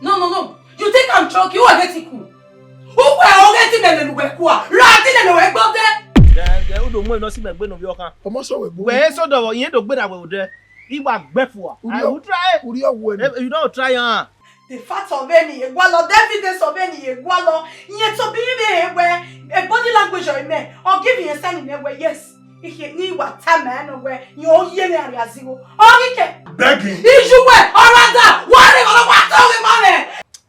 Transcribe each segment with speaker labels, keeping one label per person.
Speaker 1: No. You think I'm joking? You are getting cool. Who were getting them in the work? Ratting in the work, but
Speaker 2: there you don't know, see my brain of your car. Where so the you don't get away with there. You are before. I will try. You don't try.
Speaker 1: The fat of any, well, the evidence of any, well, yet to be where a body language or me, or give you a sign in a way, yes. If you need what time man where you're yelling at zero, or you can
Speaker 3: begging.
Speaker 1: If you were, or rather, what the money?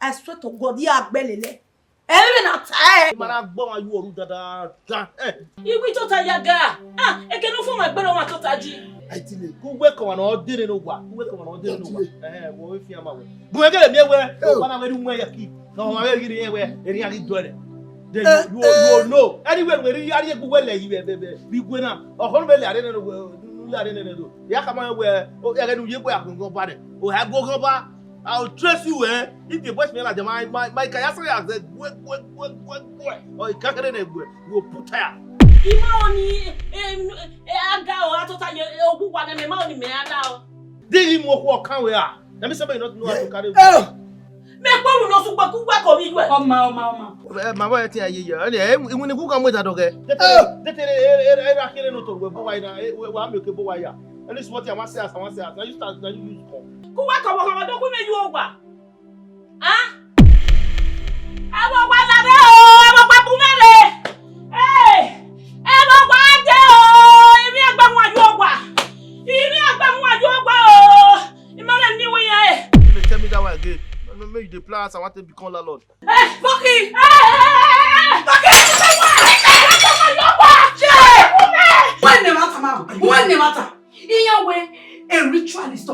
Speaker 1: I swear to God, you are belly. Even at time.
Speaker 2: Man, you are that.
Speaker 4: You will to Yaga. Ah, I cannot form my better one to Taji.
Speaker 2: I tell you, go work on all didn't know what. Work on all didn't know what. If you are go get me where one of them where you keep. No, I'm getting anywhere. Any other do it. Then you will know. Anywhere where you are, you go well, you be going up. Or Honbelly, I don't know. I don't know. Yakama where, oh, I don't know where I can go back. Oh, have go back. I'll trust you, eh? If you watch me like my Kayasri has said, what, or you can't get it, we'll put her.
Speaker 4: Imoni, Aga, I thought I who want a money, me now.
Speaker 2: Did you walk come we are? Let me say, not know how to carry.
Speaker 4: Make one no super good work of you. Oh, Mama.
Speaker 2: My wife, when you come with that, okay? That is not to go by now. And this is what I must say. I want to say, I used to use
Speaker 4: who work over don't you over? Ah? I want one of them. Hey! I want one day. If you have one yoga. If you have one yoga. Imagine new year.
Speaker 2: Tell me that one again. Make the plans. I want to become landlord.
Speaker 4: Hey, Bucky!
Speaker 1: When the matter? In your way, a ritualist.